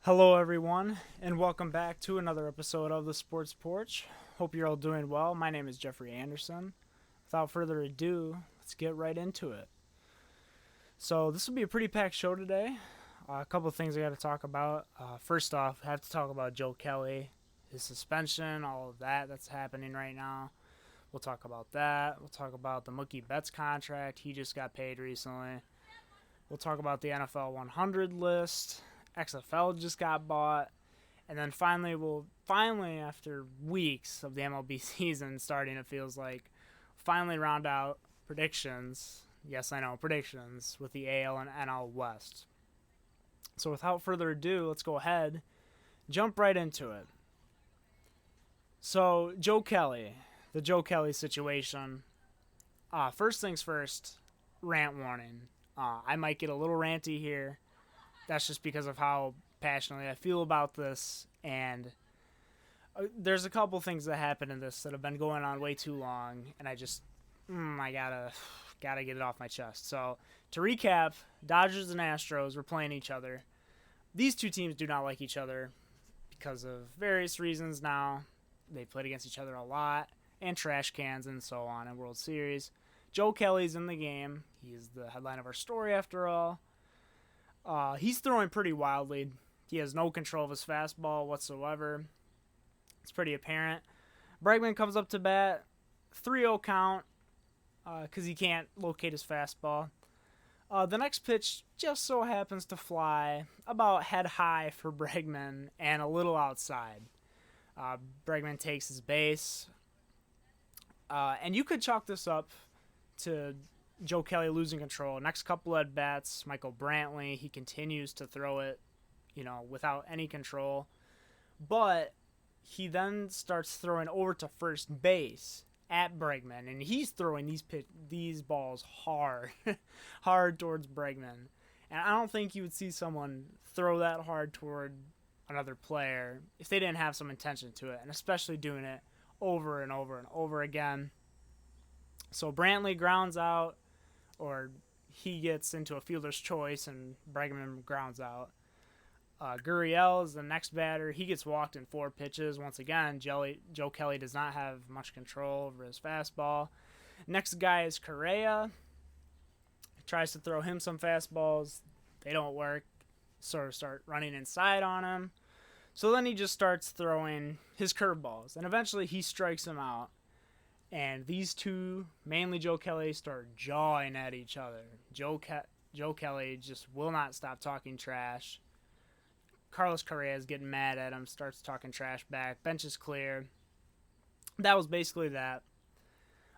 Hello, everyone, and welcome back to another episode of the Sports Porch. Hope you're all doing well. My name is Jeffrey Anderson. Without further ado, let's get right into it. So, this will be a pretty packed show today. A couple of things I got to talk about. First off, I have to talk about Joe Kelly, his suspension, all of that that's happening right now. We'll talk about that. We'll talk about the Mookie Betts contract. He just got paid recently. We'll talk about the NFL 100 list. XFL just got bought. And then finally, after weeks of the MLB season starting, it feels like, finally round out predictions. Yes, I know, predictions with the AL and NL West. So without further ado, let's go ahead, jump right into it. So, Joe Kelly, the Joe Kelly situation. First things first, rant warning. I might get a little ranty here. That's just because of how passionately I feel about this, and there's a couple things that happened in this that have been going on way too long, and I just I gotta get it off my chest. So to recap, Dodgers and Astros were playing each other. These two teams do not like each other because of various reasons. Now they played against each other a lot, and trash cans and so on in World Series. Joe Kelly's in the game. He's the headline of our story after all. He's throwing pretty wildly. He has no control of his fastball whatsoever. It's pretty apparent. Bregman comes up to bat, 3-0 count, because he can't locate his fastball. The next pitch just so happens to fly about head high for Bregman and a little outside. Bregman takes his base. And you could chalk this up to Joe Kelly losing control. Next couple at bats, Michael Brantley, he continues to throw it, without any control. But he then starts throwing over to first base at Bregman, and he's throwing these balls hard, hard towards Bregman. And I don't think you would see someone throw that hard toward another player if they didn't have some intention to it, and especially doing it over and over and over again. So Brantley grounds out, or he gets into a fielder's choice and Bregman grounds out. Gurriel is the next batter. He gets walked in 4 pitches. Once again, Joe Kelly does not have much control over his fastball. Next guy is Correa. He tries to throw him some fastballs. They don't work. Sort of start running inside on him. So then he just starts throwing his curveballs. And eventually he strikes him out. And these two, mainly Joe Kelly, start jawing at each other. Joe Kelly just will not stop talking trash. Carlos Correa is getting mad at him, starts talking trash back. Bench is clear. That was basically that.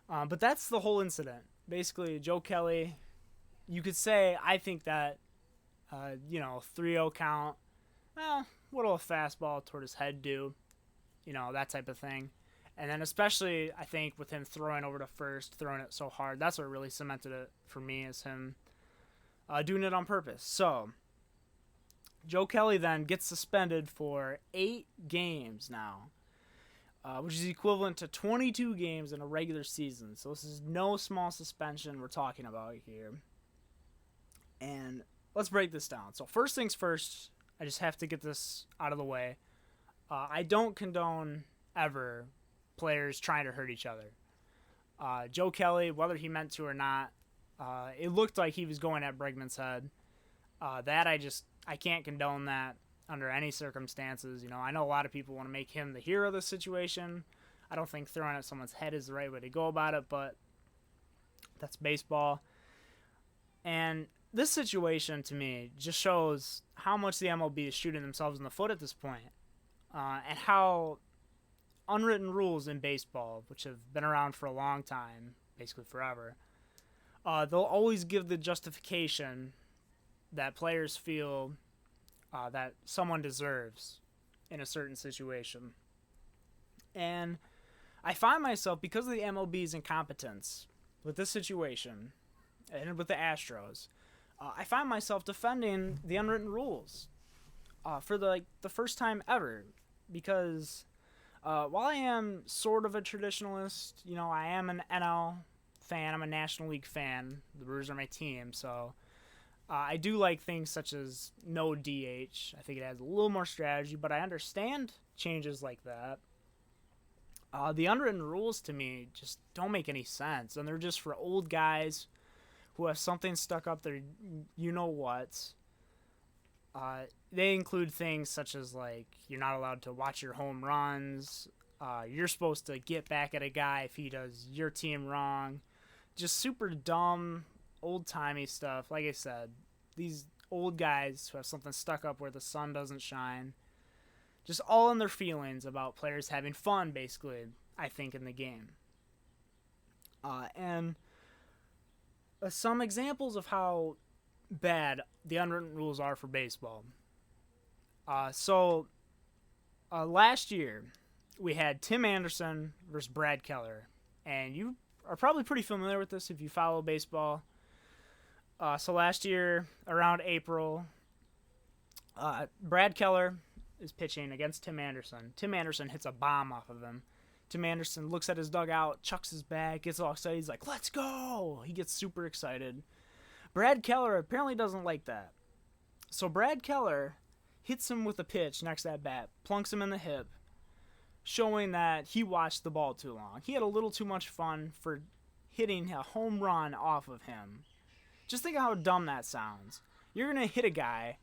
But that's the whole incident. Basically, Joe Kelly, you could say, I think that, 3-0 count, what'll a fastball toward his head do? That type of thing. And then especially, I think, with him throwing over to first, throwing it so hard, that's what really cemented it for me, is him doing it on purpose. So, Joe Kelly then gets suspended for 8 games now, which is equivalent to 22 games in a regular season. So this is no small suspension we're talking about here. And let's break this down. So first things first, I just have to get this out of the way. I don't condone ever players trying to hurt each other. Joe Kelly, whether he meant to or not, it looked like he was going at Bregman's head. I can't condone that under any circumstances. I know a lot of people want to make him the hero of the situation. I don't think throwing at someone's head is the right way to go about it, but that's baseball. And this situation, to me, just shows how much the MLB is shooting themselves in the foot at this point, and how unwritten rules in baseball, which have been around for a long time, basically forever, they'll always give the justification that players feel that someone deserves in a certain situation. And I find myself, because of the MLB's incompetence with this situation and with the Astros, I find myself defending the unwritten rules for the first time ever, because while I am sort of a traditionalist, I am an NL fan. I'm a National League fan. The Brewers are my team, so I do like things such as no DH. I think it adds a little more strategy, but I understand changes like that. The unwritten rules to me just don't make any sense, and they're just for old guys who have something stuck up their you-know-whats. They include things such as, like, you're not allowed to watch your home runs. You're supposed to get back at a guy if he does your team wrong. Just super dumb, old-timey stuff. Like I said, these old guys who have something stuck up where the sun doesn't shine. Just all in their feelings about players having fun, basically, I think, in the game. And some examples of how bad the unwritten rules are for baseball. Last year, we had Tim Anderson versus Brad Keller. And you are probably pretty familiar with this if you follow baseball. So last year, around April, Brad Keller is pitching against Tim Anderson. Tim Anderson hits a bomb off of him. Tim Anderson looks at his dugout, chucks his bag, gets all excited. He's like, let's go! He gets super excited. Brad Keller apparently doesn't like that. So Brad Keller hits him with a pitch next at bat, plunks him in the hip, showing that he watched the ball too long. He had a little too much fun for hitting a home run off of him. Just think of how dumb that sounds. You're going to hit a guy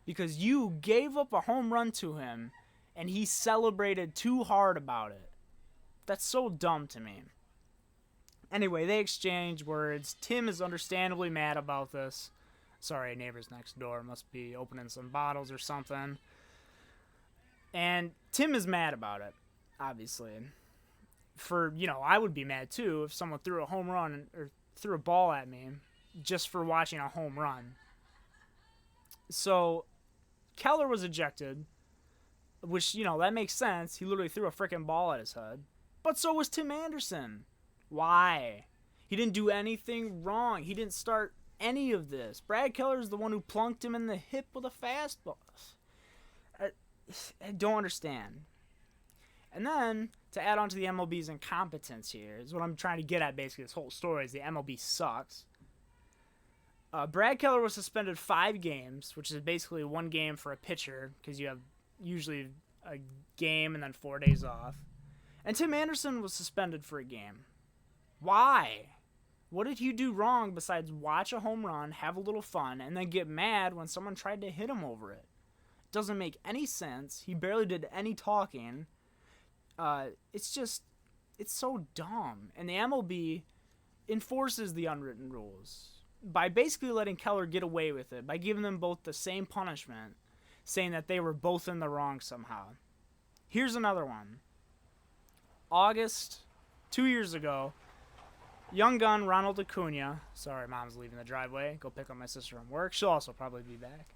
because you gave up a home run to him and he celebrated too hard about it. That's so dumb to me. Anyway, they exchange words. Tim is understandably mad about this. Sorry, neighbors next door must be opening some bottles or something. And Tim is mad about it, obviously. I would be mad too if someone threw a home run or threw a ball at me just for watching a home run. So Keller was ejected, which, that makes sense. He literally threw a freaking ball at his head. But so was Tim Anderson. Why? He didn't do anything wrong. He didn't start any of this. Brad Keller is the one who plunked him in the hip with a fastball. I don't understand. And then, to add on to the MLB's incompetence here, is what I'm trying to get at basically this whole story, is the MLB sucks. Brad Keller was suspended 5 games, which is basically 1 game for a pitcher, because you have usually a game and then 4 days off. And Tim Anderson was suspended for a game. Why? What did he do wrong besides watch a home run, have a little fun, and then get mad when someone tried to hit him over it? It doesn't make any sense. He barely did any talking. It's so dumb. And the MLB enforces the unwritten rules by basically letting Keller get away with it, by giving them both the same punishment, saying that they were both in the wrong somehow. Here's another one. August, 2 years ago, young gun Ronald Acuna, sorry, Mom's leaving the driveway, go pick up my sister from work, she'll also probably be back.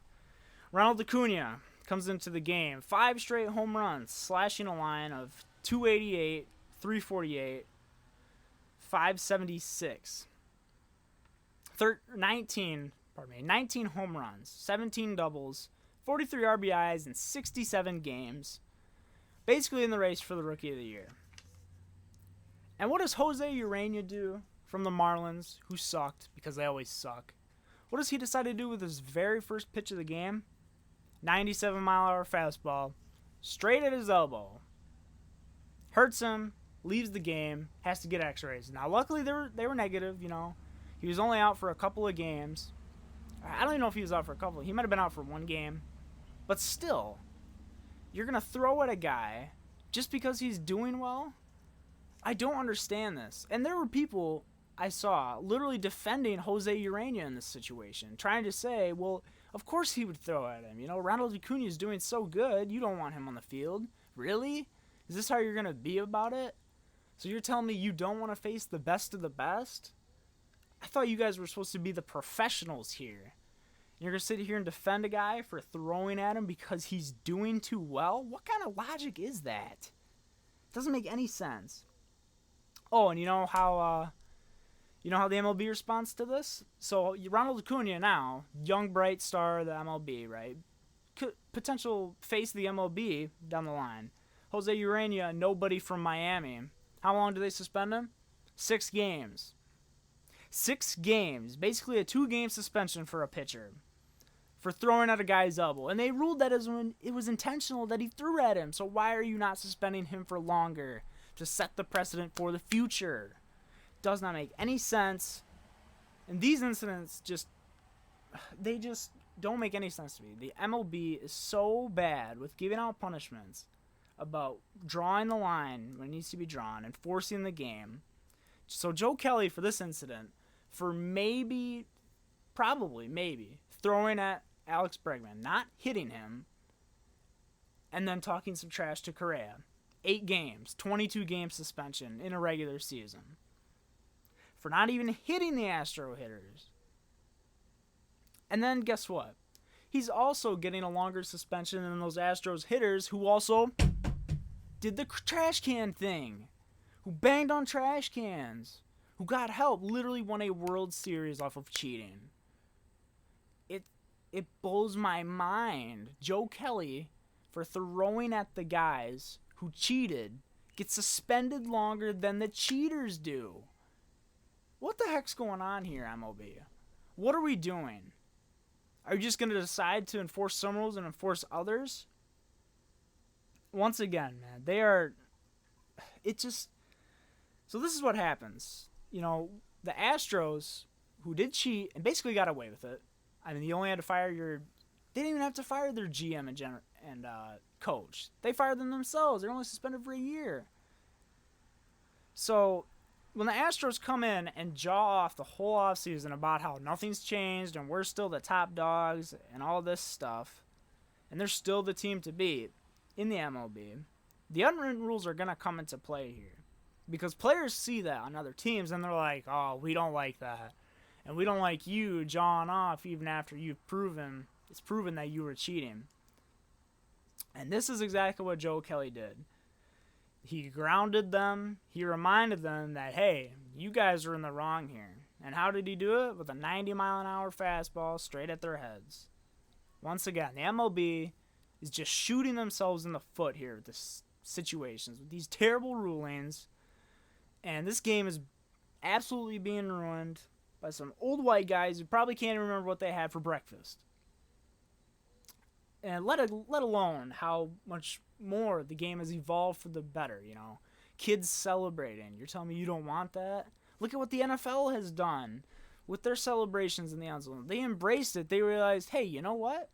Ronald Acuna comes into the game, 5 straight home runs, slashing a line of 288, 348, 576. 19 home runs, 17 doubles, 43 RBIs in 67 games. Basically in the race for the Rookie of the Year. And what does Jose Urena do from the Marlins, who sucked, because they always suck? What does he decide to do with his very first pitch of the game? 97-mile-an-hour fastball, straight at his elbow. Hurts him, leaves the game, has to get x-rays. Now, luckily, they were negative, He was only out for a couple of games. I don't even know if he was out for a couple. He might have been out for 1 game. But still, you're going to throw at a guy just because he's doing well? I don't understand this. And there were people I saw literally defending Jose Urena in this situation, trying to say, well, of course he would throw at him. Ronald Acuna is doing so good. You don't want him on the field. Really? Is this how you're going to be about it? So you're telling me you don't want to face the best of the best? I thought you guys were supposed to be the professionals here. You're going to sit here and defend a guy for throwing at him because he's doing too well? What kind of logic is that? It doesn't make any sense. Oh, and you know how the MLB responds to this? So Ronald Acuna now, young bright star of the MLB, right? Potential face of the MLB down the line. Jose Urena, nobody from Miami. How long do they suspend him? 6 games. 6 games, basically a 2-game suspension for a pitcher for throwing at a guy's elbow. And they ruled that as when it was intentional that he threw at him. So why are you not suspending him for longer to set the precedent for the future? Does not make any sense. And these incidents they just don't make any sense to me. The MLB is so bad with giving out punishments about drawing the line when it needs to be drawn and forcing the game. So Joe Kelly, for this incident, for maybe throwing at Alex Bregman, not hitting him, and then talking some trash to Correa. 8 games, 22-game suspension in a regular season. For not even hitting the Astro hitters. And then guess what? He's also getting a longer suspension than those Astros hitters who also did the trash can thing. Who banged on trash cans. Who got help. Literally won a World Series off of cheating. It blows my mind. Joe Kelly, for throwing at the guys who cheated, gets suspended longer than the cheaters do. What the heck's going on here, MLB? What are we doing? Are you just going to decide to enforce some rules and enforce others? Once again, man, so this is what happens. You know, the Astros, who did cheat and basically got away with it. I mean, you only had to fire they didn't even have to fire their GM and coach. They fired them themselves. They're only suspended for a year. So when the Astros come in and jaw off the whole offseason about how nothing's changed and we're still the top dogs and all this stuff, and they're still the team to beat in the MLB, the unwritten rules are going to come into play here. Because players see that on other teams and they're like, oh, we don't like that. And we don't like you jawing off even after it's proven that you were cheating. And this is exactly what Joe Kelly did. He grounded them. He reminded them that, hey, you guys are in the wrong here. And how did he do it? With a 90-mile-an-hour fastball straight at their heads. Once again, the MLB is just shooting themselves in the foot here with this situations, with these terrible rulings. And this game is absolutely being ruined by some old white guys who probably can't even remember what they had for breakfast. And let alone how much more the game has evolved for the better, you know. Kids celebrating. You're telling me you don't want that? Look at what the NFL has done with their celebrations in the end zone. They embraced it. They realized, hey, you know what?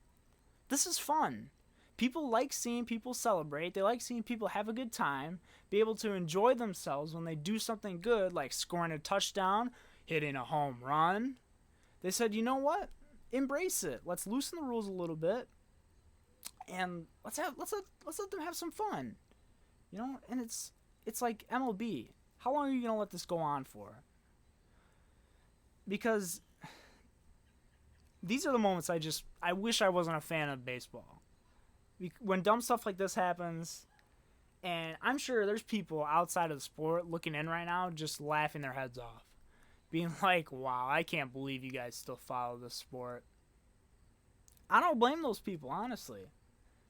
This is fun. People like seeing people celebrate. They like seeing people have a good time, be able to enjoy themselves when they do something good, like scoring a touchdown, hitting a home run. They said, you know what? Embrace it. Let's loosen the rules a little bit. And let's let them have some fun, you know. And it's like MLB. How long are you gonna let this go on for? Because these are the moments I wish I wasn't a fan of baseball. When dumb stuff like this happens, and I'm sure there's people outside of the sport looking in right now just laughing their heads off, being like, "Wow, I can't believe you guys still follow this sport." I don't blame those people, honestly.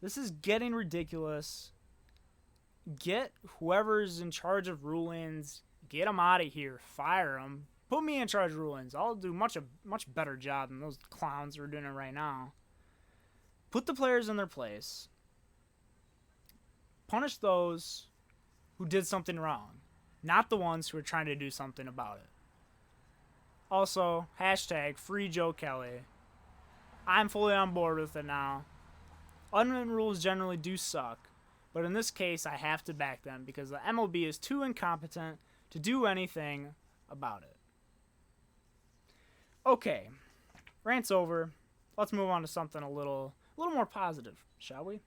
This is getting ridiculous. Get whoever's in charge of rulings, get them out of here, fire them. Put me in charge of rulings. I'll do much better job than those clowns are doing it right now. Put the players in their place. Punish those who did something wrong, not the ones who are trying to do something about it. Also, hashtag free Joe Kelly. I'm fully on board with it now. Unwritten rules generally do suck, but in this case, I have to back them because the MLB is too incompetent to do anything about it. Okay, rant's over. Let's move on to something a little more positive, shall we?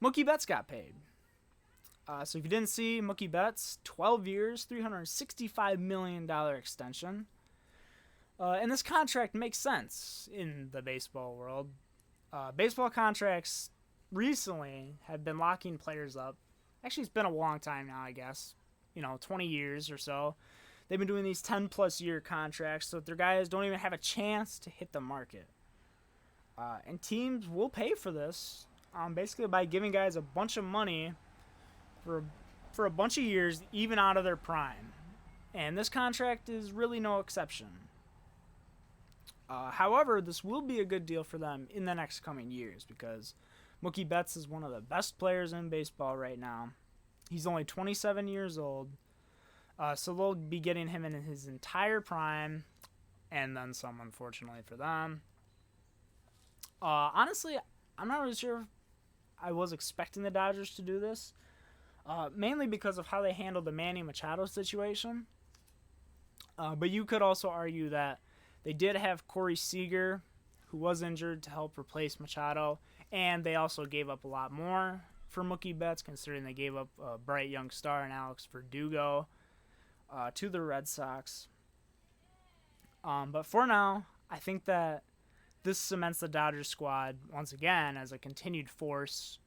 Mookie Betts got paid. So if you didn't see, Mookie Betts, 12 years, $365 million extension. And this contract makes sense in the baseball world. Baseball contracts recently have been locking players up. Actually, it's been a long time now, I guess. 20 years or so. They've been doing these 10-plus year contracts so that their guys don't even have a chance to hit the market. And teams will pay for this, basically by giving guys a bunch of money for a bunch of years, even out of their prime. And this contract is really no exception. However, this will be a good deal for them in the next coming years because Mookie Betts is one of the best players in baseball right now. He's only 27 years old, so they'll be getting him in his entire prime, and then some, unfortunately for them. Honestly, I'm not really sure if I was expecting the Dodgers to do this, mainly because of how they handled the Manny Machado situation. But you could also argue that they did have Corey Seager, who was injured, to help replace Machado, and they also gave up a lot more for Mookie Betts, considering they gave up a bright young star in Alex Verdugo to the Red Sox. But for now, I think that this cements the Dodgers squad once again as a continued force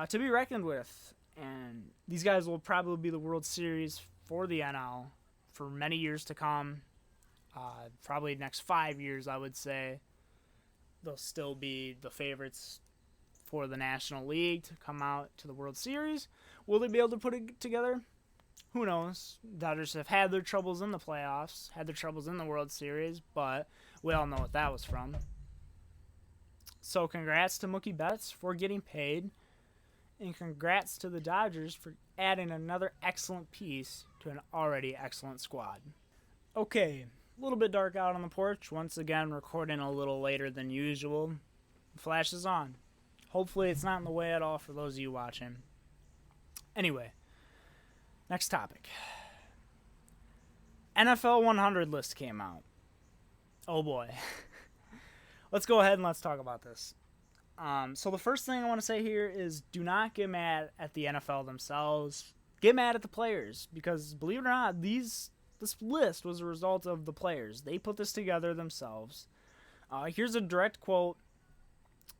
to be reckoned with. And these guys will probably be the World Series for the NL for many years to come. Probably next 5 years, I would say. They'll still be the favorites for the National League to come out to the World Series. Will they be able to put it together? Who knows? Dodgers have had their troubles in the playoffs, had their troubles in the World Series, but we all know what that was from. So congrats to Mookie Betts for getting paid, and congrats to the Dodgers for adding another excellent piece to an already excellent squad. Okay, a little bit dark out on the porch. Once again, recording a little later than usual. Flash is on. Hopefully it's not in the way at all for those of you watching. Anyway, next topic. NFL 100 list came out. Oh boy. Let's go ahead and let's talk about this. So the first thing I want to say here is do not get mad at the NFL themselves. Get mad at the players because, believe it or not, this list was a result of the players. They put this together themselves. Here's a direct quote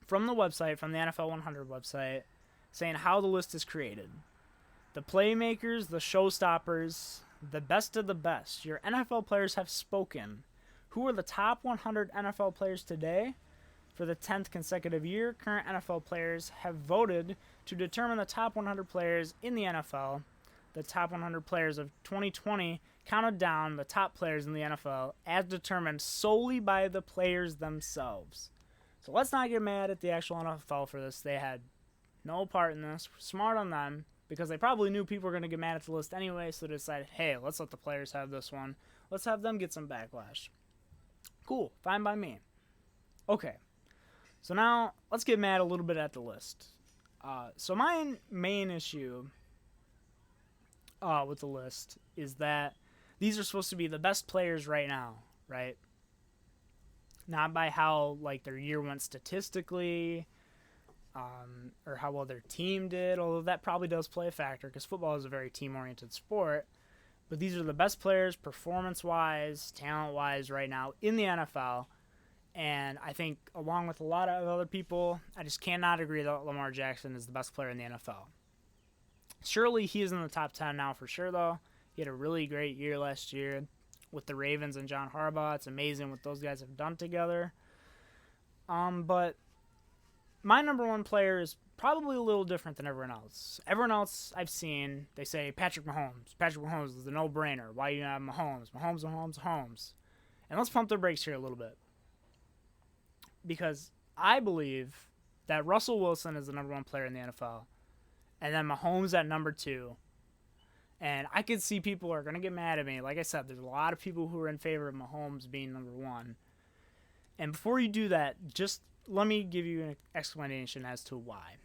from the website, from the NFL 100 website, saying how the list is created. The playmakers, the showstoppers, the best of the best. Your NFL players have spoken. Who are the top 100 NFL players today? For the 10th consecutive year, current NFL players have voted to determine the top 100 players in the NFL. The top 100 players of 2020 counted down the top players in the NFL as determined solely by the players themselves. So let's not get mad at the actual NFL for this. They had no part in this. Smart on them, because they probably knew people were going to get mad at the list anyway, so they decided, hey, let's let the players have this one. Let's have them get some backlash. Cool. Fine by me. Okay. So now, let's get mad a little bit at the list. So my main issue with the list is that these are supposed to be the best players right now, right? Not by how their year went statistically, or how well their team did, although that probably does play a factor because football is a very team-oriented sport. But these are the best players performance-wise, talent-wise right now in the NFL. And I think, along with a lot of other people, I just cannot agree that Lamar Jackson is the best player in the NFL. Surely he is in the top 10 now for sure, though. He had a really great year last year with the Ravens and John Harbaugh. It's amazing what those guys have done together. But my number one player is probably a little different than everyone else. Everyone else I've seen, they say Patrick Mahomes. Patrick Mahomes is a no-brainer. Why you have Mahomes? Mahomes. And let's pump the brakes here a little bit. Because I believe that Russell Wilson is the number one player in the NFL. And then Mahomes at number 2. And I could see people are going to get mad at me. Like I said, there's a lot of people who are in favor of Mahomes being number 1. And before you do that, just let me give you an explanation as to why.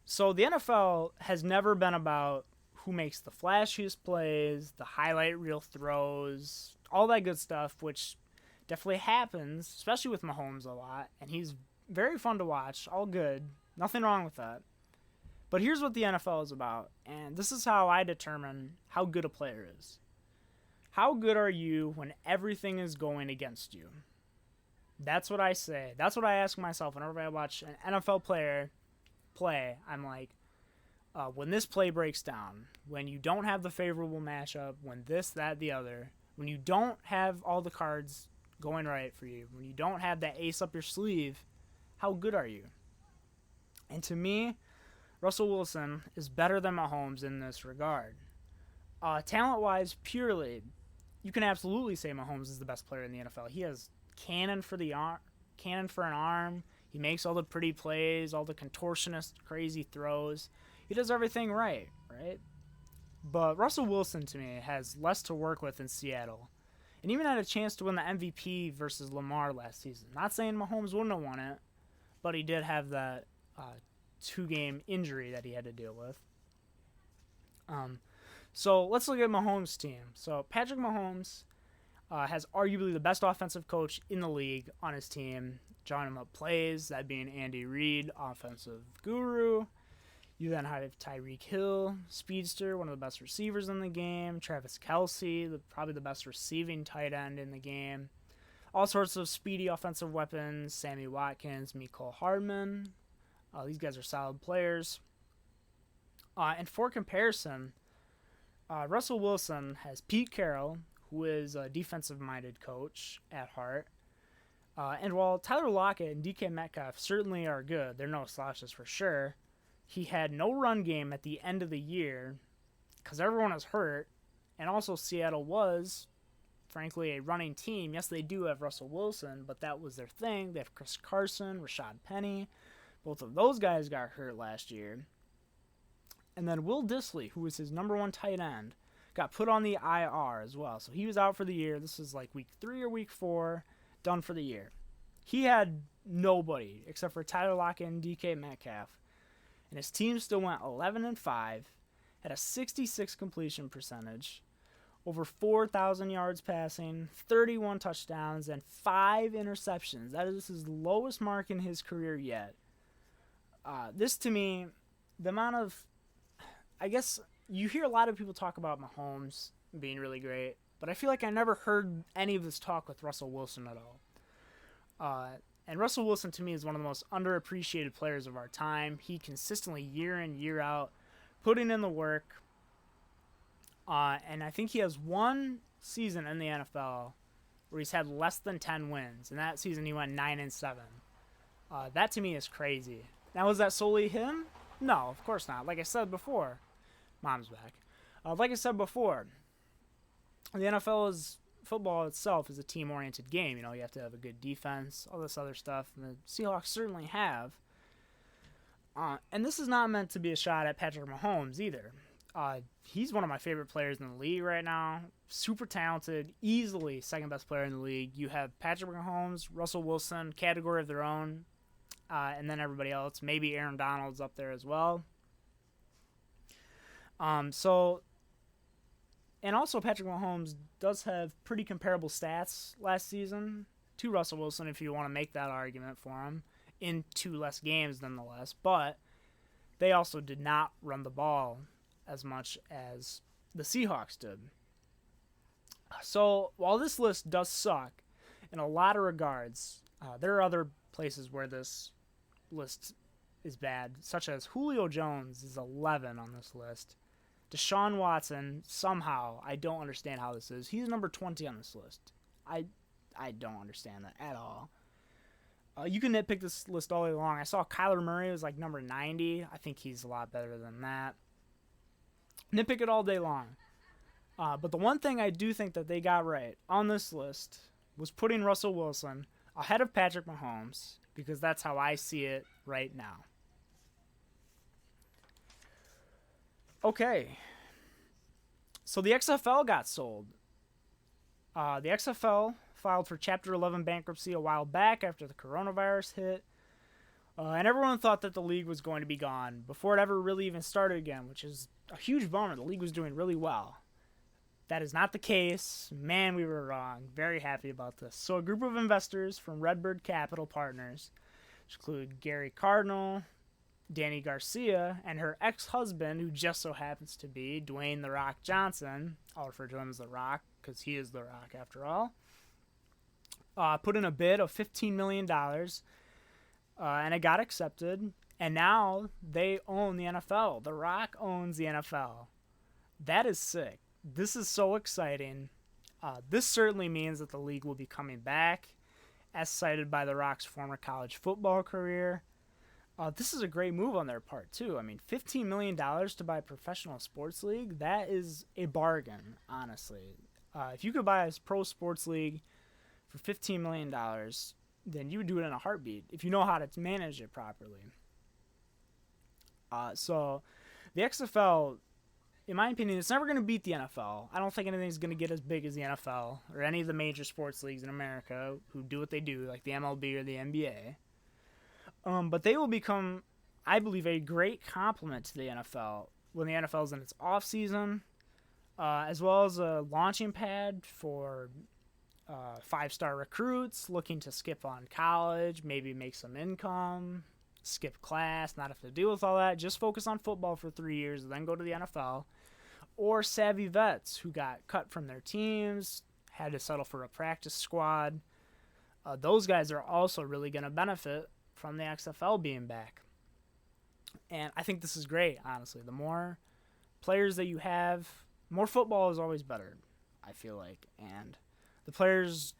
So the NFL has never been about who makes the flashiest plays, the highlight reel throws, all that good stuff, which definitely happens, especially with Mahomes a lot. And he's very fun to watch, all good. Nothing wrong with that. But here's what the NFL is about, and this is how I determine how good a player is. How good are you when everything is going against you? That's what I say. That's what I ask myself whenever I watch an NFL player play. I'm like, when this play breaks down, when you don't have the favorable matchup, when this, that, the other, when you don't have all the cards going right for you, when you don't have that ace up your sleeve, how good are you? And to me, Russell Wilson is better than Mahomes in this regard. Talent-wise, purely, you can absolutely say Mahomes is the best player in the NFL. He has cannon for an arm. He makes all the pretty plays, all the contortionist, crazy throws. He does everything right? But Russell Wilson, to me, has less to work with in Seattle. And even had a chance to win the MVP versus Lamar last season. Not saying Mahomes wouldn't have won it, but he did have that 2-game injury that he had to deal with. So let's look at Mahomes' team. So Patrick Mahomes has arguably the best offensive coach in the league on his team, drawing him up plays, that being Andy Reid, offensive guru. You then have Tyreek Hill, speedster, one of the best receivers in the game. Travis Kelce, probably the best receiving tight end in the game. All sorts of speedy offensive weapons. Sammy Watkins, Mecole Hardman. These guys are solid players. And for comparison, Russell Wilson has Pete Carroll, who is a defensive-minded coach at heart. And while Tyler Lockett and DK Metcalf certainly are good, they're no slouches for sure, he had no run game at the end of the year because everyone was hurt, and also Seattle was, frankly, a running team. Yes, they do have Russell Wilson, but that was their thing. They have Chris Carson, Rashad Penny. Both of those guys got hurt last year. And then Will Dissly, who was his number one tight end, got put on the IR as well. So he was out for the year. This is like week 3 or week 4, done for the year. He had nobody except for Tyler Lockett and DK Metcalf. And his team still went 11-5, had a 66 completion percentage, over 4,000 yards passing, 31 touchdowns, and 5 interceptions. That is his lowest mark in his career yet. This, to me, the amount of... I guess you hear a lot of people talk about Mahomes being really great, but I feel like I never heard any of this talk with Russell Wilson at all. And Russell Wilson, to me, is one of the most underappreciated players of our time. He consistently, year in, year out, putting in the work. And I think he has one season in the NFL where he's had less than 10 wins. And that season he went 9-7. That, to me, is crazy. Now, was that solely him? No, of course not. Like I said before, Mom's back. Like I said before, the NFL is... Football itself is a team-oriented game. You know, you have to have a good defense, all this other stuff, and the Seahawks certainly have. And this is not meant to be a shot at Patrick Mahomes either. He's one of my favorite players in the league right now. Super talented, easily second-best player in the league. You have Patrick Mahomes, Russell Wilson, category of their own, and then everybody else. Maybe Aaron Donald's up there as well. And also, Patrick Mahomes does have pretty comparable stats last season to Russell Wilson, if you want to make that argument for him, in 2 less games nonetheless. But they also did not run the ball as much as the Seahawks did. So while this list does suck in a lot of regards, there are other places where this list is bad, such as Julio Jones is 11 on this list. Deshaun Watson, somehow, I don't understand how this is. He's number 20 on this list. I don't understand that at all. You can nitpick this list all day long. I saw Kyler Murray was like number 90. I think he's a lot better than that. Nitpick it all day long. But the one thing I do think that they got right on this list was putting Russell Wilson ahead of Patrick Mahomes, because that's how I see it right now. Okay, so the XFL got sold. The XFL filed for Chapter 11 bankruptcy a while back after the coronavirus hit, and everyone thought that the league was going to be gone before it ever really even started again, which is a huge bummer. The league was doing really well. That is not the case. Man, we were wrong. Very happy about this. So a group of investors from Redbird Capital Partners, which include Gary Cardinal, Danny Garcia, and her ex-husband, who just so happens to be Dwayne "The Rock" Johnson. I'll refer to him as The Rock because he is The Rock after all. Put in a bid of $15 million, and it got accepted. And now they own the NFL. The Rock owns the NFL. That is sick. This is so exciting. This certainly means that the league will be coming back, as cited by The Rock's former college football career. This is a great move on their part, too. I mean, $15 million to buy a professional sports league, that is a bargain, honestly. If you could buy a pro sports league for $15 million, then you would do it in a heartbeat if you know how to manage it properly. So the XFL, in my opinion, it's never going to beat the NFL. I don't think anything's going to get as big as the NFL or any of the major sports leagues in America who do what they do, like the MLB or the NBA. But they will become, I believe, a great complement to the NFL when the NFL is in its off season, as well as a launching pad for 5-star recruits looking to skip on college, maybe make some income, skip class, not have to deal with all that, just focus on football for 3 years and then go to the NFL. Or savvy vets who got cut from their teams, had to settle for a practice squad. Those guys are also really going to benefit from the XFL being back. And I think this is great, honestly. The more players that you have, more football is always better, I feel like. And the players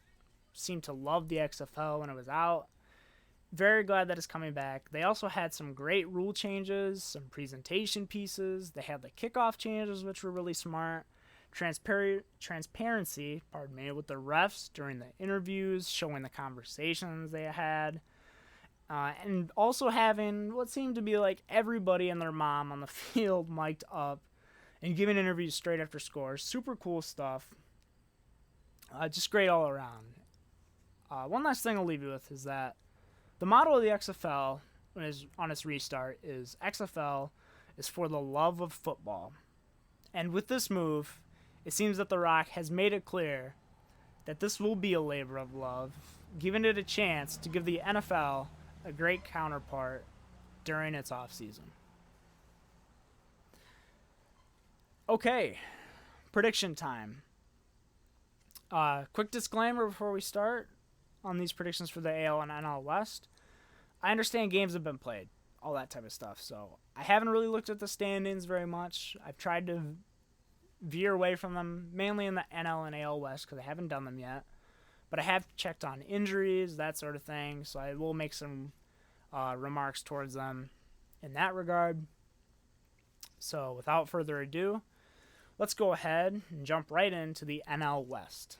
seem to love the XFL when it was out. Very glad that it's coming back. They also had some great rule changes, some presentation pieces. They had the kickoff changes, which were really smart. Transparency, with the refs during the interviews, showing the conversations they had. And also having what seemed to be like everybody and their mom on the field mic'd up and giving interviews straight after scores. Super cool stuff. Just great all around. One last thing I'll leave you with is that the motto of the XFL on its restart is XFL is for the love of football. And with this move, it seems that The Rock has made it clear that this will be a labor of love, giving it a chance to give the NFL a great counterpart during its offseason. Okay, prediction time. Quick disclaimer before we start on these predictions for the AL and NL West. I understand games have been played, all that type of stuff, so I haven't really looked at the standings very much. I've tried to veer away from them, mainly in the NL and AL West, because I haven't done them yet. But I have checked on injuries, that sort of thing, so I will make some remarks towards them in that regard. So without further ado, let's go ahead and jump right into the NL West.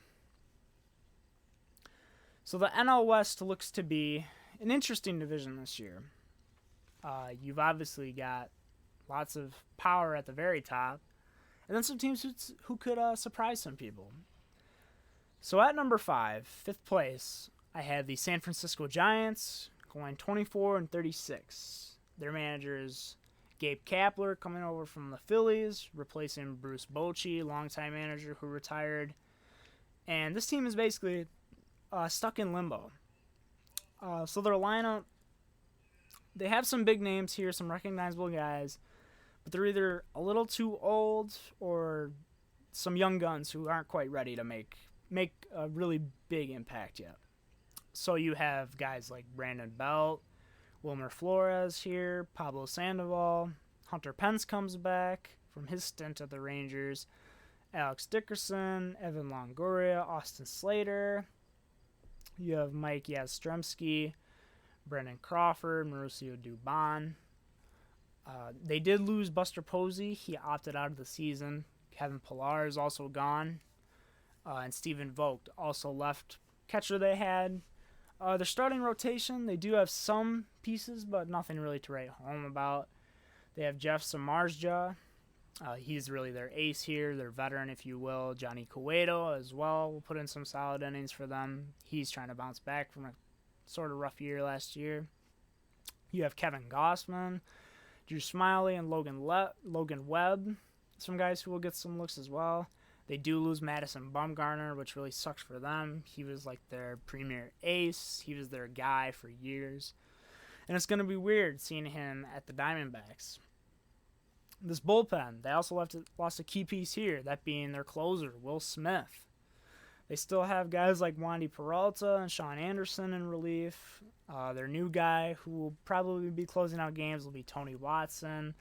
So the NL West looks to be an interesting division this year. You've obviously got lots of power at the very top, and then some teams who could surprise some people. So at number 5, 5th place, I have the San Francisco Giants going 24-36. Their manager is Gabe Kapler, coming over from the Phillies, replacing Bruce Bochy, longtime manager who retired. And this team is basically stuck in limbo. So their lineup, they have some big names here, some recognizable guys, but they're either a little too old or some young guns who aren't quite ready to make a really big impact yet. So you have guys like Brandon Belt, Wilmer Flores here, Pablo Sandoval, Hunter Pence comes back from his stint at the Rangers, Alex Dickerson, Evan Longoria, Austin Slater. You have Mike Yastrzemski, Brendan Crawford, Mauricio Dubon. They did lose Buster Posey. He opted out of the season. Kevin Pillar is also gone. And Stephen Vogt also left. Catcher they had. Their starting rotation, they do have some pieces, but nothing really to write home about. They have Jeff Samardzija. He's really their ace here, their veteran, if you will. Johnny Cueto as well will put in some solid innings for them. He's trying to bounce back from a sort of rough year last year. You have Kevin Gossman, Drew Smiley, and Logan Webb, some guys who will get some looks as well. They do lose Madison Bumgarner, which really sucks for them. He was like their premier ace. He was their guy for years. And it's going to be weird seeing him at the Diamondbacks. This bullpen, they also lost a key piece here, that being their closer, Will Smith. They still have guys like Wandy Peralta and Sean Anderson in relief. Their new guy who will probably be closing out games will be Tony Watson.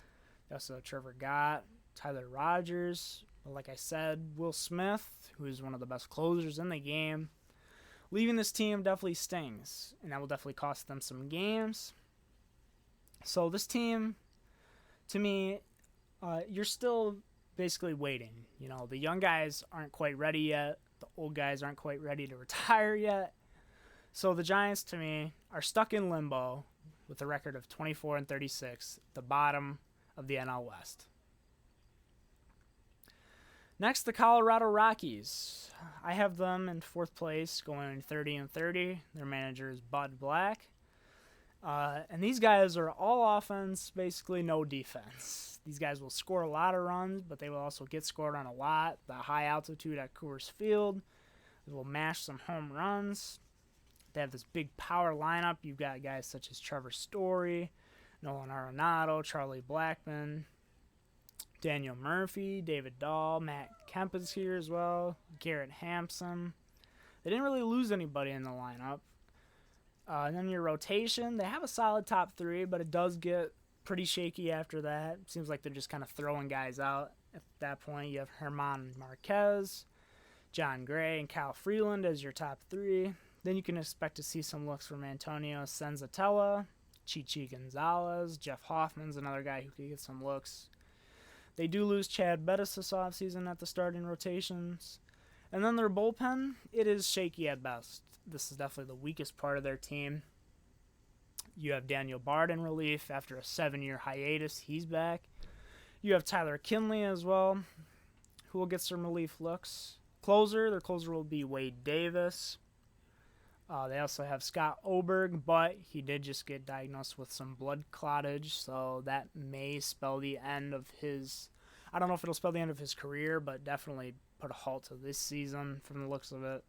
They also have Trevor Gott, Tyler Rogers. But like I said, Will Smith, who is one of the best closers in the game. Leaving this team definitely stings, and that will definitely cost them some games. So this team, to me, you're still basically waiting. You know, the young guys aren't quite ready yet. The old guys aren't quite ready to retire yet. So the Giants, to me, are stuck in limbo with a record of 24-36, the bottom of the NL West. Next, the Colorado Rockies. I have them in fourth place, going 30-30. Their manager is Bud Black. And these guys are all offense, basically no defense. These guys will score a lot of runs, but they will also get scored on a lot. The high altitude at Coors Field, they will mash some home runs. They have this big power lineup. You've got guys such as Trevor Story, Nolan Arenado, Charlie Blackmon, Daniel Murphy, David Dahl, Matt Kemp is here as well, Garrett Hampson. They didn't really lose anybody in the lineup. And then your rotation, they have a solid top three, but it does get pretty shaky after that. It seems like they're just kind of throwing guys out at that point. You have German Marquez, John Gray, and Kyle Freeland as your top three. Then you can expect to see some looks from Antonio Senzatella, Chichi Gonzalez, Jeff Hoffman's another guy who could get some looks. They do lose Chad Bettis this offseason at the starting rotations. And then their bullpen, it is shaky at best. This is definitely the weakest part of their team. You have Daniel Bard in relief after a 7-year hiatus. He's back. You have Tyler Kinley as well, who will get some relief looks. Their closer will be Wade Davis. They also have Scott Oberg, but he did just get diagnosed with some blood clottage, so that may spell the end of his... I don't know if it'll spell the end of his career, but definitely put a halt to this season from the looks of it.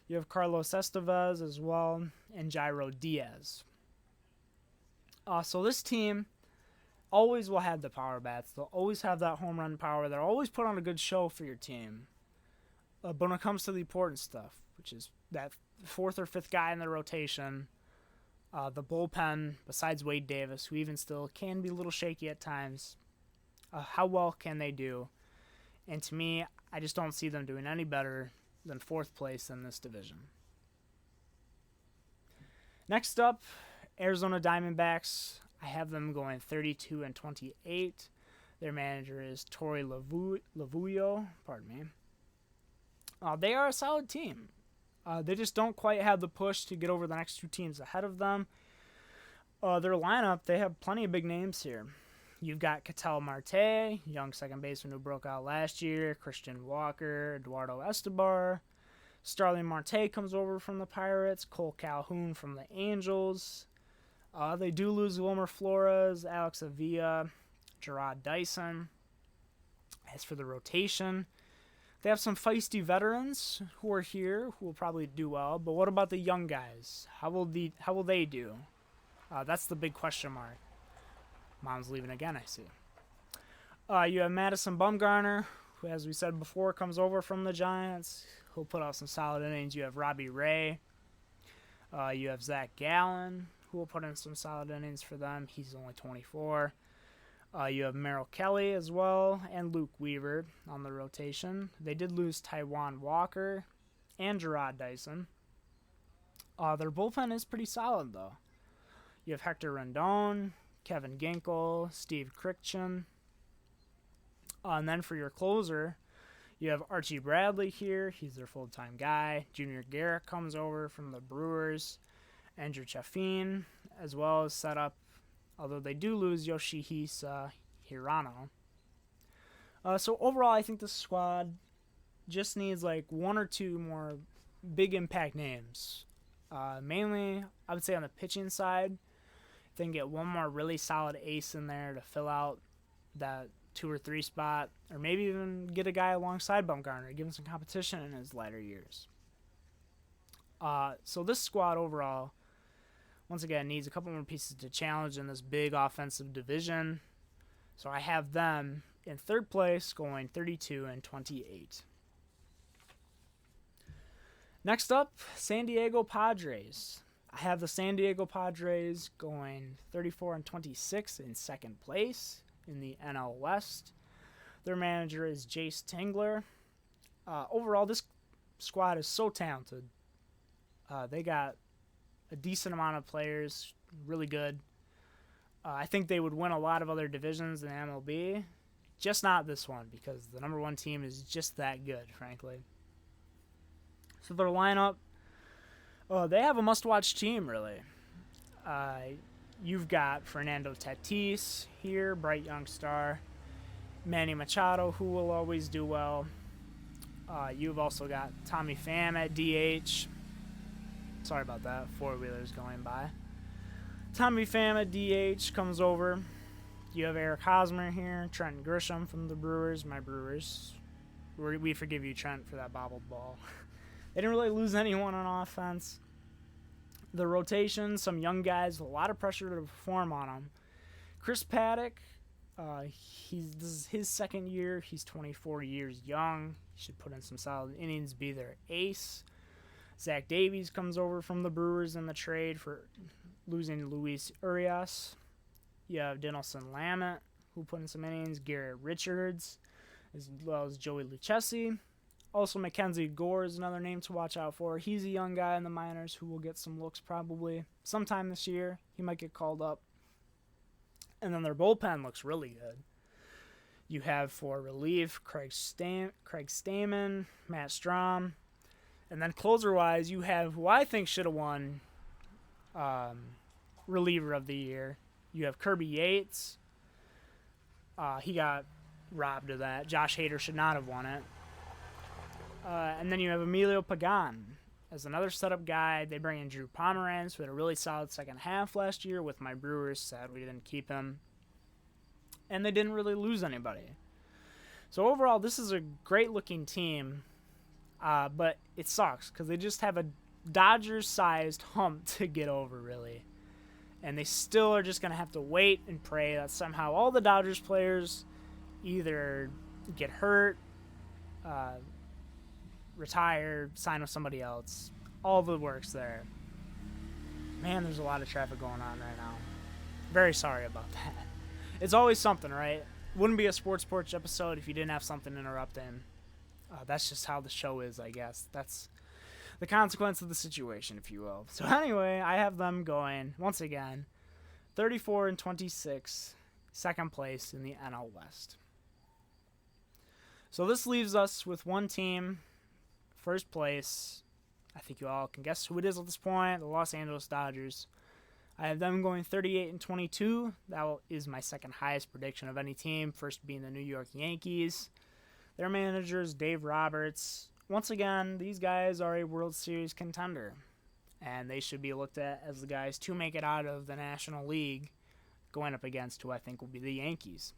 You have Carlos Estevez as well, and Jairo Diaz. So this team always will have the power bats. They'll always have that home run power. They'll always put on a good show for your team. But when it comes to the important stuff, which is that fourth or fifth guy in the rotation, the bullpen, besides Wade Davis, who even still can be a little shaky at times, how well can they do? And to me, I just don't see them doing any better than fourth place in this division. Next up, Arizona Diamondbacks. I have them going 32-28. Their manager is Torey Lavuyo. Pardon me. They are a solid team. They just don't quite have the push to get over the next two teams ahead of them. Their lineup, they have plenty of big names here. You've got Ketel Marte, young second baseman who broke out last year, Christian Walker, Eduardo Escobar. Starling Marte comes over from the Pirates, Cole Calhoun from the Angels. They do lose Wilmer Flores, Alex Avila, Gerard Dyson. As for the rotation, they have some feisty veterans who are here who will probably do well, but what about the young guys? How will they do? That's the big question mark. Mom's leaving again, I see. You have Madison Bumgarner, who, as we said before, comes over from the Giants. He'll put out some solid innings. You have Robbie Ray. You have Zach Gallen, who will put in some solid innings for them. He's only 24. You have Merrill Kelly as well, and Luke Weaver on the rotation. They did lose Taijuan Walker and Gerard Dyson. Their bullpen is pretty solid, though. You have Hector Rendon, Kevin Ginkel, Steve Crichton. And then for your closer, you have Archie Bradley here. He's their full-time guy. Junior Garrett comes over from the Brewers. Andrew Chaffin, as well as set up, although they do lose Yoshihisa Hirano. So overall, I think the squad just needs like one or two more big impact names. Mainly, I would say on the pitching side, if they can get one more really solid ace in there to fill out that 2 or 3 spot, or maybe even get a guy alongside Bumgarner, give him some competition in his latter years. So this squad overall, once again, needs a couple more pieces to challenge in this big offensive division. So I have them in third place, going 32-28. Next up, San Diego Padres. I have the San Diego Padres going 34-26 in second place in the NL West. Their manager is Jace Tingler. Overall, this squad is so talented. They got a decent amount of players, really good. I think they would win a lot of other divisions in MLB, just not this one because the number one team is just that good, frankly. So their lineup, they have a must-watch team, really. You've got Fernando Tatis here, bright young star. Manny Machado, who will always do well. You've also got Tommy Pham at DH. Sorry about that, four-wheelers going by. Tommy Pham at DH comes over. You have Eric Hosmer here, Trent Grisham from the Brewers, my Brewers. We forgive you, Trent, for that bobbled ball. They didn't really lose anyone on offense. The rotation, some young guys, a lot of pressure to perform on them. Chris Paddock, this is his second year. He's 24 years young. He should put in some solid innings, be their ace. Zach Davies comes over from the Brewers in the trade for losing Luis Urias. You have Dinelson Lamet, who put in some innings. Garrett Richards, as well as Joey Lucchesi. Also, Mackenzie Gore is another name to watch out for. He's a young guy in the minors who will get some looks probably sometime this year. He might get called up. And then their bullpen looks really good. You have for relief Craig Stamen, Matt Strom. And then closer-wise, you have who I think should have won reliever of the year. You have Kirby Yates. He got robbed of that. Josh Hader should not have won it. And then you have Emilio Pagan as another setup guy. They bring in Drew Pomeranz, who had a really solid second half last year with my Brewers. Sad we didn't keep him. And they didn't really lose anybody. So overall, this is a great-looking team, but it sucks because they just have a Dodgers-sized hump to get over, really. And they still are just going to have to wait and pray that somehow all the Dodgers players either get hurt, retire, sign with somebody else. All the works there. Man, there's a lot of traffic going on right now. Very sorry about that. It's always something, right? Wouldn't be a Sports Porch episode if you didn't have something interrupting. That's just how the show is, I guess. That's the consequence of the situation, if you will. So anyway, I have them going, once again, 34-26, second place in the NL West. So this leaves us with one team, first place. I think you all can guess who it is at this point, the Los Angeles Dodgers. I have them going 38-22. That is my second highest prediction of any team, first being the New York Yankees. Their manager is Dave Roberts. Once again, these guys are a World Series contender, and they should be looked at as the guys to make it out of the National League, going up against who I think will be the Yankees.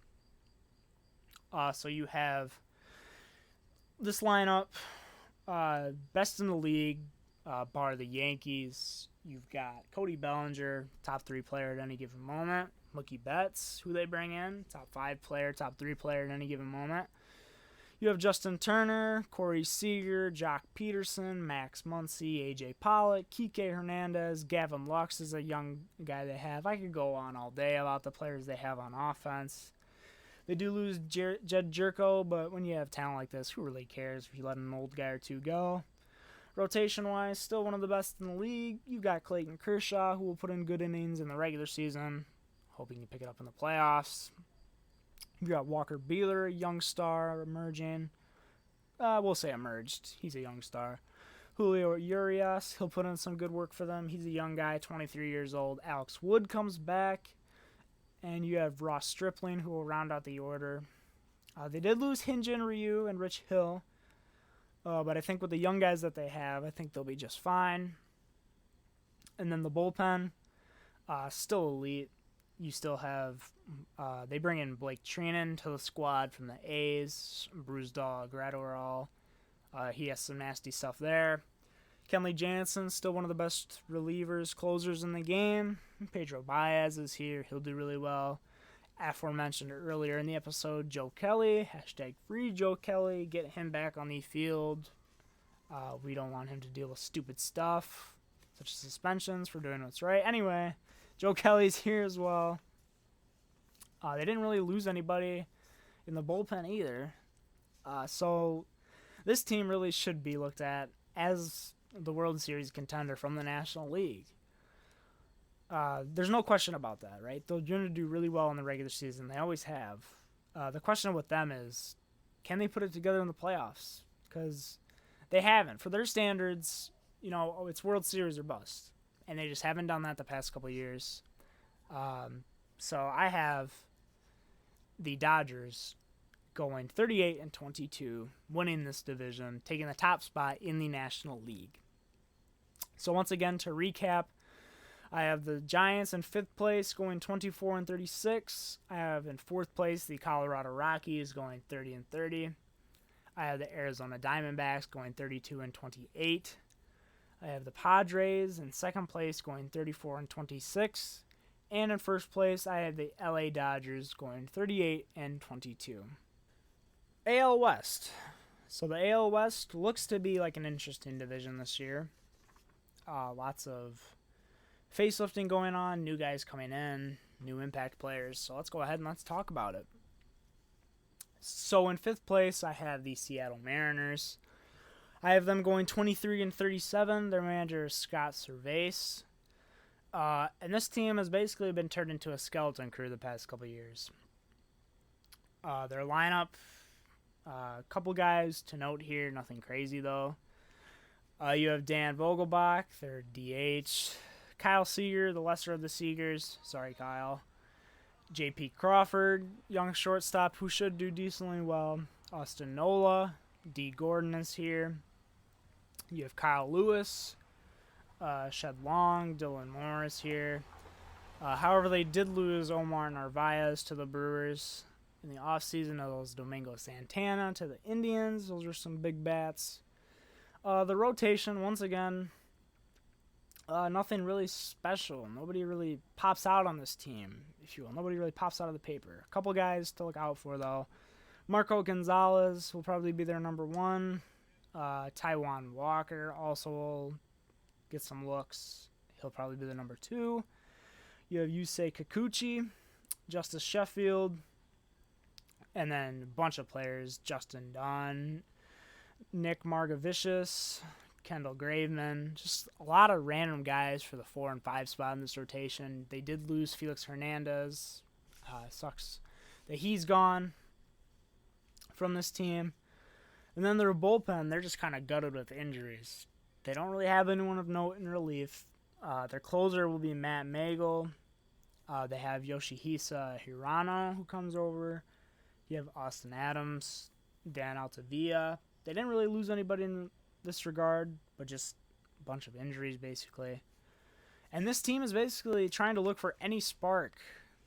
So you have this lineup, best in the league, bar the Yankees. You've got Cody Bellinger, top 3 player at any given moment. Mookie Betts, who they bring in, top 5 player, top 3 player at any given moment. You have Justin Turner, Corey Seager, Jock Peterson, Max Muncy, A.J. Pollock, Kike Hernandez, Gavin Lux is a young guy they have. I could go on all day about the players they have on offense. They do lose Jed Jerko, but when you have talent like this, who really cares if you let an old guy or two go? Rotation-wise, still one of the best in the league. You've got Clayton Kershaw, who will put in good innings in the regular season, hoping to pick it up in the playoffs. You've got Walker Buehler, a young star, emerging. We'll say emerged. He's a young star. Julio Urias, he'll put in some good work for them. He's a young guy, 23 years old. Alex Wood comes back. And you have Ross Stripling, who will round out the order. They did lose Hyun-Jin Ryu and Rich Hill. But I think with the young guys that they have, I think they'll be just fine. And then the bullpen, still elite. You still have, they bring in Blake Trinan to the squad from the A's, bruised dog, right overall. He has some nasty stuff there. Kenley Jansen, still one of the best relievers, closers in the game. Pedro Baez is here. He'll do really well. Aforementioned earlier in the episode, Joe Kelly, hashtag free Joe Kelly. Get him back on the field. We don't want him to deal with stupid stuff, such as suspensions for doing what's right. Anyway, Joe Kelly's here as well. They didn't really lose anybody in the bullpen either. So this team really should be looked at as the World Series contender from the National League. There's no question about that, right? They're going to do really well in the regular season. They always have. The question with them is, can they put it together in the playoffs? Because they haven't. For their standards, it's World Series or bust. And they just haven't done that the past couple of years. So I have the Dodgers going 38-22, winning this division, taking the top spot in the National League. So once again, to recap, I have the Giants in 5th place going 24-36. I have in 4th place the Colorado Rockies going 30-30. I have the Arizona Diamondbacks going 32-28. I have the Padres in 2nd place going 34-26. And in 1st place, I have the LA Dodgers going 38-22. AL West. So the AL West looks to be like an interesting division this year. Lots of facelifting going on, new guys coming in, new impact players. So let's go ahead and let's talk about it. So in 5th place, I have the Seattle Mariners. I have them going 23-37. Their manager is Scott Servais. And this team has basically been turned into a skeleton crew the past couple of years. Their lineup, a couple guys to note here, nothing crazy though. You have Dan Vogelbach, their DH. Kyle Seager, the lesser of the Seagers. Sorry, Kyle. J.P. Crawford, young shortstop who should do decently well. Austin Nola. D. Gordon is here. You have Kyle Lewis. Shed Long. Dylan Moore is here. However, they did lose Omar Narvaez to the Brewers in the offseason. Those Domingo Santana to the Indians. Those are some big bats. The rotation, once again, nothing really special. Nobody really pops out on this team, if you will. Nobody really pops out of the paper. A couple guys to look out for, though. Marco Gonzalez will probably be their number 1. Taijuan Walker also will get some looks. He'll probably be the number 2. You have Yusei Kikuchi, Justice Sheffield, and then a bunch of players. Justin Dunn, Nick Margavicius, Kendall Graveman, just a lot of random guys for the 4 and 5 spot in this rotation. They did lose Felix Hernandez. Sucks that he's gone from this team. And then their bullpen, they're just kind of gutted with injuries. They don't really have anyone of note in relief. Their closer will be Matt Magel. They have Yoshihisa Hirano, who comes over. You have Austin Adams, Dan Altavilla. They didn't really lose anybody in this regard, but just a bunch of injuries, basically. And this team is basically trying to look for any spark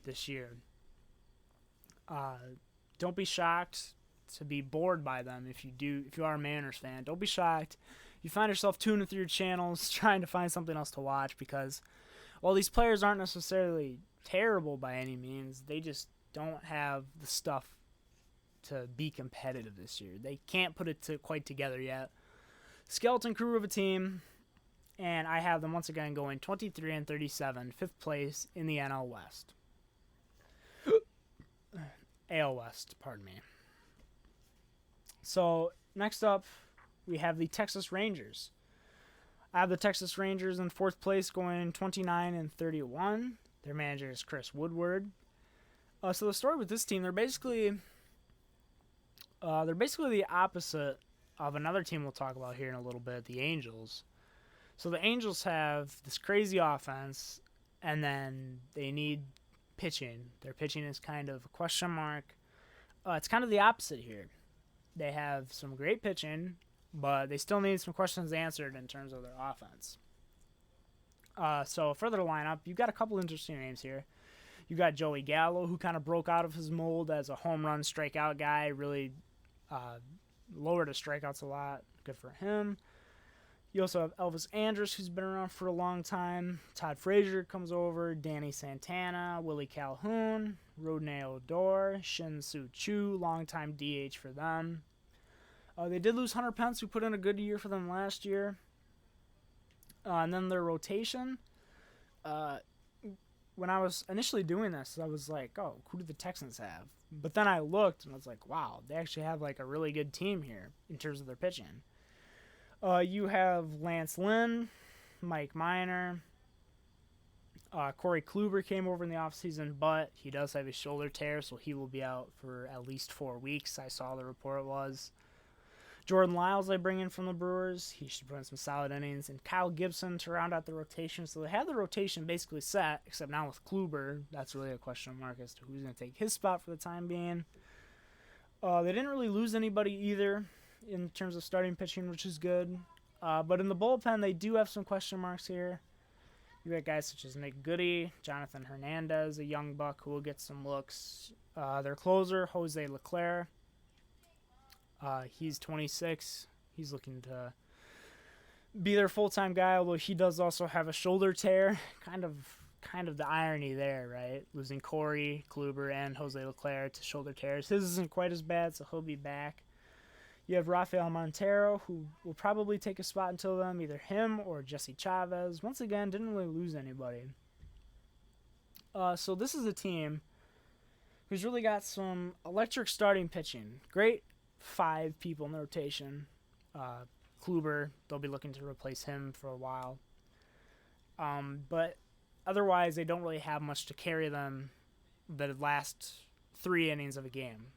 this year. Don't be shocked to be bored by them if you are a Mariners fan. Don't be shocked. You find yourself tuning through your channels trying to find something else to watch, because while these players aren't necessarily terrible by any means, they just don't have the stuff to be competitive this year. They can't put it quite together yet. Skeleton crew of a team, and I have them once again going 23-37, 5th place in the NL West. AL West, pardon me. So next up, we have the Texas Rangers. I have the Texas Rangers in 4th place going 29-31. Their manager is Chris Woodward. So the story with this team, they're basically the opposite of another team we'll talk about here in a little bit, the Angels. So the Angels have this crazy offense, and then they need pitching. Their pitching is kind of a question mark. It's kind of the opposite here. They have some great pitching, but they still need some questions answered in terms of their offense. So for their lineup, you've got a couple interesting names here. You got Joey Gallo, who kind of broke out of his mold as a home run strikeout guy, really lowered his strikeouts a lot. Good for him. You also have Elvis Andrus, who's been around for a long time. Todd Frazier comes over. Danny Santana, Willie Calhoun, Rodney Odor, Shin-Soo Choo, longtime DH for them. They did lose Hunter Pence, who put in a good year for them last year. And then their rotation, when I was initially doing this, I was like, oh, who do the Texans have? But then I looked, and I was like, wow, they actually have like a really good team here in terms of their pitching. You have Lance Lynn, Mike Minor, Corey Kluber came over in the offseason, but he does have a shoulder tear, so he will be out for at least 4 weeks. I saw the report was. Jordan Lyles I bring in from the Brewers. He should put in some solid innings. And Kyle Gibson to round out the rotation. So they have the rotation basically set, except now with Kluber. That's really a question mark as to who's going to take his spot for the time being. They didn't really lose anybody either in terms of starting pitching, which is good. But in the bullpen, they do have some question marks here. You got guys such as Nick Goody, Jonathan Hernandez, a young buck who will get some looks. Their closer, Jose Leclerc. He's 26. He's looking to be their full-time guy, although he does also have a shoulder tear. Kind of the irony there, right? Losing Corey Kluber and Jose Leclerc to shoulder tears. His isn't quite as bad, so he'll be back. You have Rafael Montero, who will probably take a spot until then, either him or Jesse Chavez. Once again, didn't really lose anybody. So this is a team who's really got some electric starting pitching. Great 5 people in the rotation. Kluber, they'll be looking to replace him for a while. But otherwise, they don't really have much to carry them the last 3 innings of a game.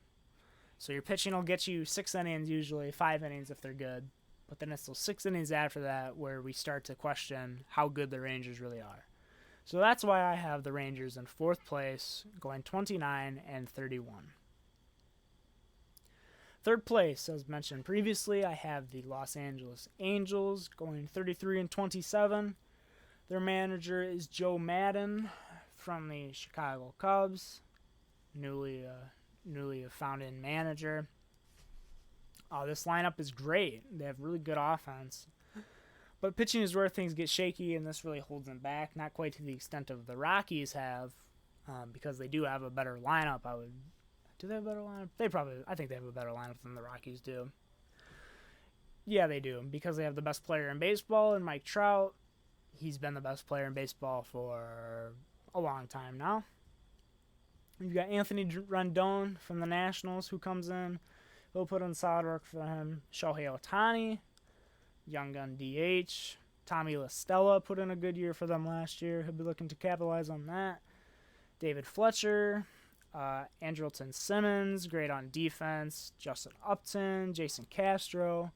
So your pitching will get you 6 innings usually, 5 innings if they're good. But then it's those 6 innings after that where we start to question how good the Rangers really are. So that's why I have the Rangers in 4th place, going 29-31. 3rd place, as mentioned previously, I have the Los Angeles Angels going 33-27. Their manager is Joe Madden from the Chicago Cubs, newly found-in manager. This lineup is great. They have really good offense. But pitching is where things get shaky, and this really holds them back. Not quite to the extent of the Rockies have, because they do have a better lineup. Do they have a better lineup? I think they have a better lineup than the Rockies do. Yeah, they do, because they have the best player in baseball, and Mike Trout. He's been the best player in baseball for a long time now. You've got Anthony Rendon from the Nationals who comes in. He'll put in solid work for him. Shohei Ohtani, young gun DH. Tommy La Stella put in a good year for them last year. He'll be looking to capitalize on that. David Fletcher, Andrelton Simmons, great on defense. Justin Upton, Jason Castro.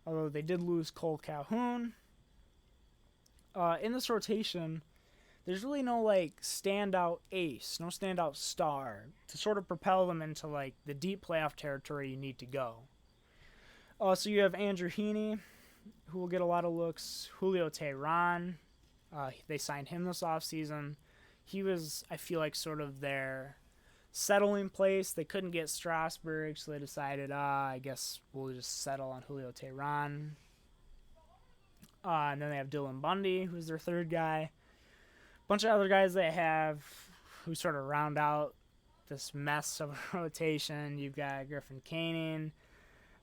Although they did lose Cole Calhoun. In this rotation, there's really no standout ace, no standout star to sort of propel them into the deep playoff territory you need to go. So you have Andrew Heaney, who will get a lot of looks. Julio Teheran, they signed him this offseason. He was, I feel like, sort of their settling place. They couldn't get Strasburg, so they decided, I guess we'll just settle on Julio Teheran. And then they have Dylan Bundy, who's their 3rd guy. Bunch of other guys they have who sort of round out this mess of a rotation. You've got Griffin Canning,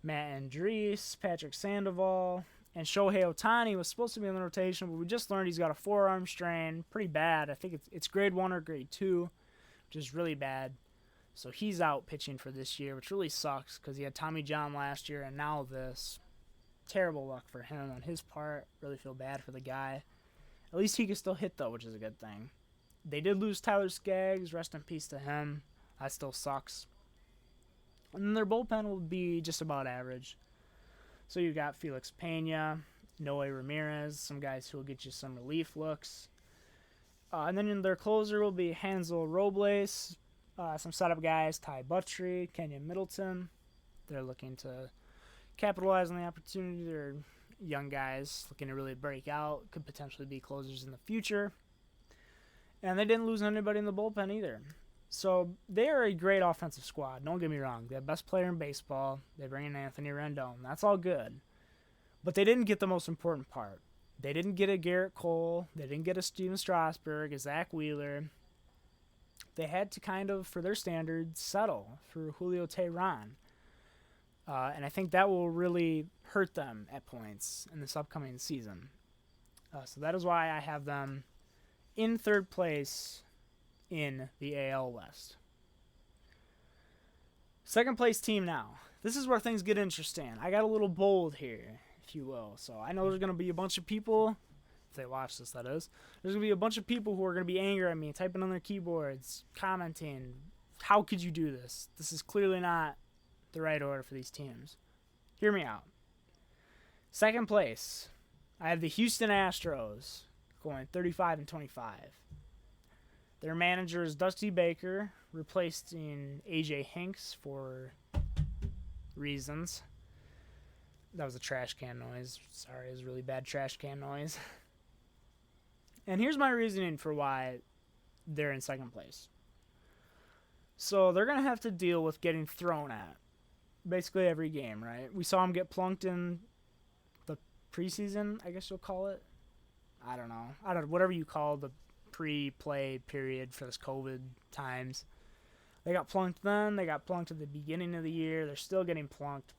Matt Andriese, Patrick Sandoval, and Shohei Ohtani was supposed to be in the rotation, but we just learned he's got a forearm strain, pretty bad. I think it's grade 1 or grade 2, which is really bad. So he's out pitching for this year, which really sucks because he had Tommy John last year and now this. Terrible luck for him on his part. Really feel bad for the guy. At least he can still hit, though, which is a good thing. They did lose Tyler Skaggs. Rest in peace to him. That still sucks. And then their bullpen will be just about average. So you got Felix Pena, Noe Ramirez, some guys who will get you some relief looks. And then in their closer will be Hansel Robles, some setup guys, Ty Buttrey, Kenyon Middleton. They're looking to capitalize on the opportunity. They're young guys looking to really break out, could potentially be closers in the future. And they didn't lose anybody in the bullpen either. So they are a great offensive squad. Don't get me wrong. They're the best player in baseball. They bring in Anthony Rendon. That's all good. But they didn't get the most important part. They didn't get a Garrett Cole. They didn't get a Steven Strasburg, a Zach Wheeler. They had to kind of, for their standards, settle for Julio Teheran. And I think that will really hurt them at points in this upcoming season. So that is why I have them in 3rd place in the AL West. 2nd place team now. This is where things get interesting. I got a little bold here, if you will. So I know there's going to be a bunch of people if they watch this, that is. There's going to be a bunch of people who are going to be angry at me, typing on their keyboards, commenting, how could you do this? This is clearly not the right order for these teams. Hear me out. Second place, I have the Houston Astros going 35-25. Their manager is Dusty Baker, replacing AJ Hinks for reasons. That was a trash can noise. Sorry, it was a really bad trash can noise. And here's my reasoning for why they're in second place. So they're going to have to deal with getting thrown at basically every game, right? We saw them get plunked in the preseason, I guess you'll call it. I don't know. Whatever you call the pre-play period for this COVID times. They got plunked then. They got plunked at the beginning of the year. They're still getting plunked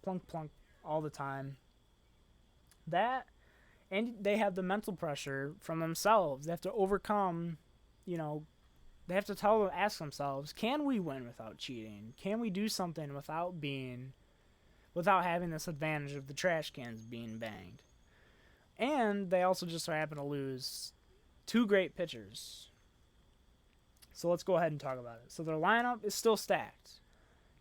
all the time. That, and they have the mental pressure from themselves. They have to overcome, they have to ask themselves, can we win without cheating? Can we do something without having this advantage of the trash cans being banged? And they also just so happen to lose two great pitchers. So let's go ahead and talk about it. So their lineup is still stacked.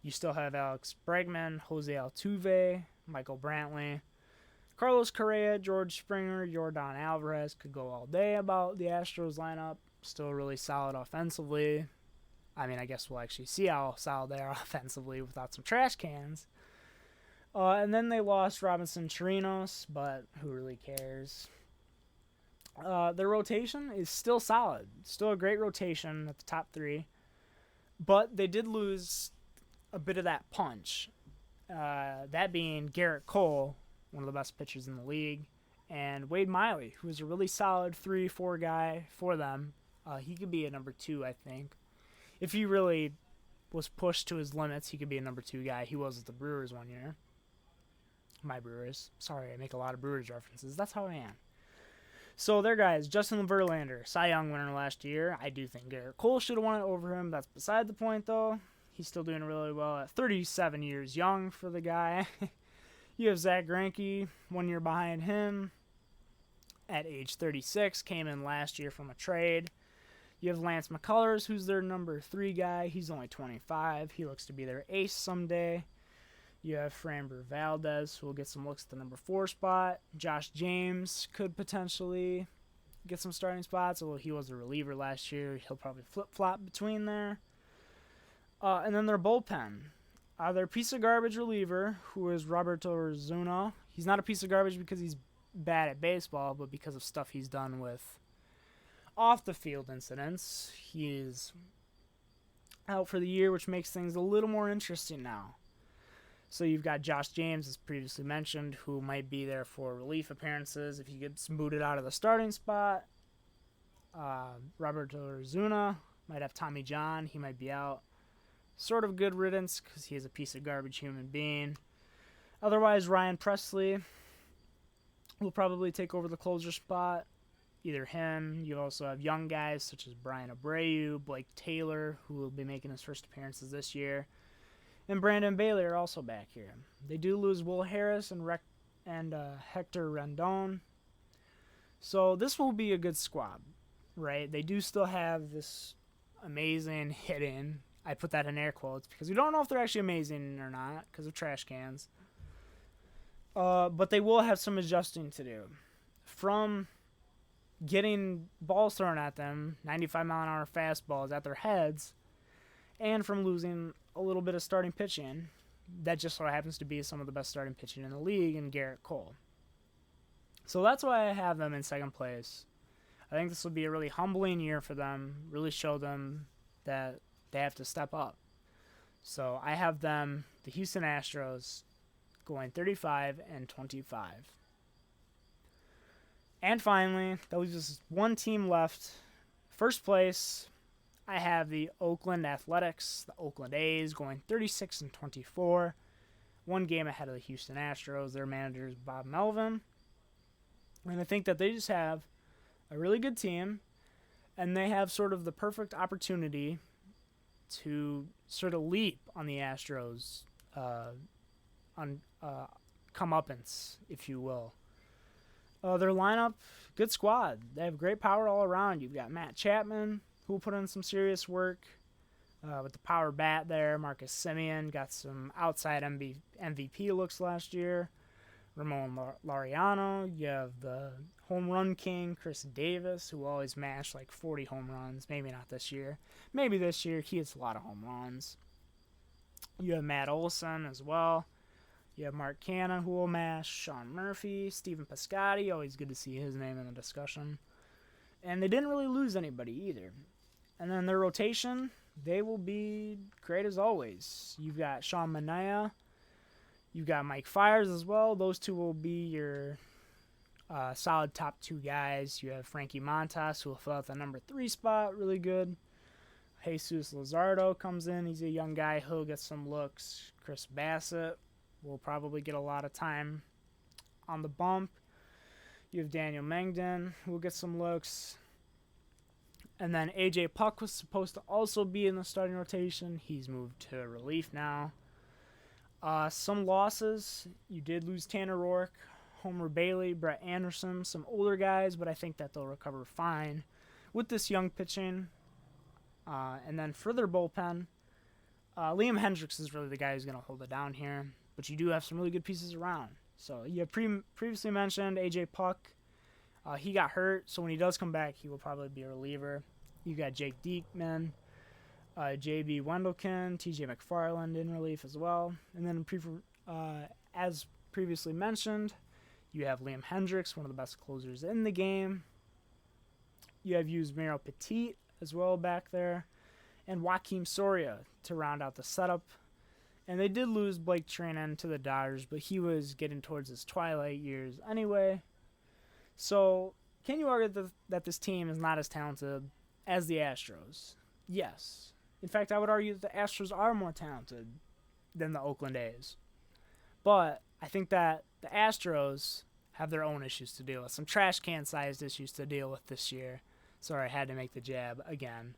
You still have Alex Bregman, Jose Altuve, Michael Brantley, Carlos Correa, George Springer, Yordan Alvarez. Could go all day about the Astros lineup. Still really solid offensively. I mean, I guess we'll actually see how solid they are offensively without some trash cans. And then they lost Robinson Chirinos, but who really cares? Their rotation is still solid. Still a great rotation at the top three. But they did lose a bit of that punch. That being Garrett Cole, one of the best pitchers in the league, and Wade Miley, who is a really solid 3-4 guy for them. He could be a number 2, I think. If he really was pushed to his limits, he could be a number 2 guy. He was at the Brewers one year. My Brewers. Sorry, I make a lot of Brewers references. That's how I am. So their guys, Justin Verlander, Cy Young winner last year. I do think Garrett Cole should have won it over him. That's beside the point, though. He's still doing really well at 37 years young for the guy. You have Zach Greinke, 1 year behind him. At age 36, came in last year from a trade. You have Lance McCullers, who's their number 3 guy. He's only 25. He looks to be their ace someday. You have Framber Valdez, who will get some looks at the number 4 spot. Josh James could potentially get some starting spots, although he was a reliever last year. He'll probably flip-flop between there. And then their bullpen. Their piece of garbage reliever, who is Roberto Ozuna. He's not a piece of garbage because he's bad at baseball, but because of stuff he's done with off-the-field incidents. He is out for the year, which makes things a little more interesting now. So you've got Josh James, as previously mentioned, who might be there for relief appearances if he gets booted out of the starting spot. Roberto Ozuna might have Tommy John. He might be out. Sort of good riddance because he is a piece of garbage human being. Otherwise, Ryan Presley will probably take over the closer spot. Either him. You also have young guys such as Brian Abreu, Blake Taylor, who will be making his first appearances this year. And Brandon Bailey are also back here. They do lose Will Harris and Hector Rendon. So this will be a good squad, right? They do still have this amazing hitting. I put that in air quotes because we don't know if they're actually amazing or not because of trash cans. But they will have some adjusting to do. From getting balls thrown at them, 95-mile-an-hour fastballs at their heads, and from losing a little bit of starting pitching, that just so happens to be some of the best starting pitching in the league in Garrett Cole. So that's why I have them in second place. I think this will be a really humbling year for them, really show them that they have to step up. So I have them, the Houston Astros, going 35-25. And finally, that leaves just one team left. First place, I have the Oakland Athletics, the Oakland A's, going 36-24. One game ahead of the Houston Astros. Their manager is Bob Melvin. And I think that they just have a really good team, and they have sort of the perfect opportunity to sort of leap on the Astros comeuppance, if you will. Their lineup, good squad. They have great power all around. You've got Matt Chapman, who will put in some serious work with the power bat there. Marcus Semien got some outside MVP looks last year. Ramon Laureano. You have the home run king, Chris Davis, who always mashed like 40 home runs. Maybe not this year. Maybe this year he hits a lot of home runs. You have Matt Olson as well. You have Mark Cannon, who will mash. Sean Murphy, Stephen Piscotty. Always good to see his name in the discussion. And they didn't really lose anybody either. And then their rotation, they will be great as always. You've got Sean Manaea. You've got Mike Fiers as well. Those two will be your solid top two guys. You have Frankie Montas, who will fill out the number 3 spot. Really good. Jesus Luzardo comes in. He's a young guy. He'll get some looks. Chris Bassett will probably get a lot of time on the bump. You have Daniel Mengden, who will get some looks. And then A.J. Puck was supposed to also be in the starting rotation. He's moved to relief now. Some losses. You did lose Tanner Rourke, Homer Bailey, Brett Anderson, some older guys, but I think that they'll recover fine with this young pitching. And then for their bullpen, Liam Hendriks is really the guy who's going to hold it down here. But you do have some really good pieces around. So you have previously mentioned A.J. Puck. He got hurt, so when he does come back, he will probably be a reliever. You got Jake Diekman, J.B. Wendelken, T.J. McFarland in relief as well. And then as previously mentioned, you have Liam Hendriks, one of the best closers in the game. You have Yusmeiro Petit as well back there. And Joakim Soria to round out the setup. And they did lose Blake Treinen to the Dodgers, but he was getting towards his twilight years anyway. So, can you argue that this team is not as talented as the Astros? Yes. In fact, I would argue that the Astros are more talented than the Oakland A's. But I think that the Astros have their own issues to deal with. Some trash can-sized issues to deal with this year. Sorry, I had to make the jab again.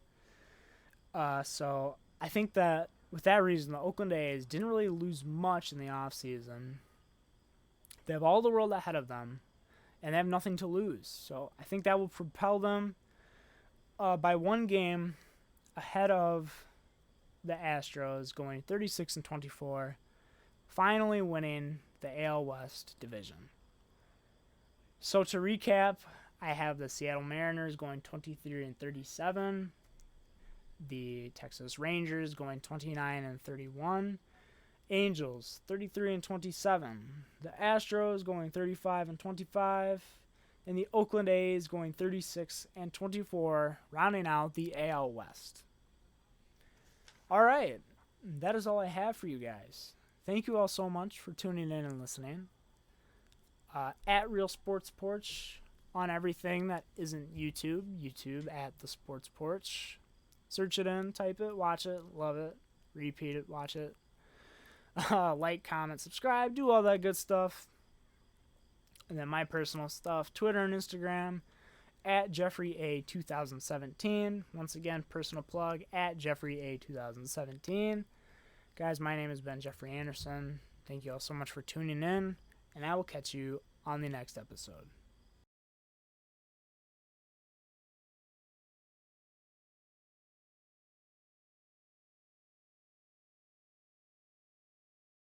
So, I think that with that reason, the Oakland A's didn't really lose much in the offseason. They have all the world ahead of them, and they have nothing to lose. So I think that will propel them by one game ahead of the Astros, going 36-24, finally winning the AL West division. So to recap, I have the Seattle Mariners going 23-37. The Texas Rangers going 29-31, Angels 33-27, the Astros going 35-25, and the Oakland A's going 36-24, rounding out the AL West. All right, that is all I have for you guys. Thank you all so much for tuning in and listening. At Real Sports Porch on everything that isn't YouTube at the Sports Porch. Search it in, type it, watch it, love it, repeat it, watch it. Like, comment, subscribe, do all that good stuff. And then my personal stuff, Twitter and Instagram, at Jeffrey A 2017. Once again, personal plug, at Jeffrey A 2017. Guys, my name has been Jeffrey Anderson. Thank you all so much for tuning in, and I will catch you on the next episode.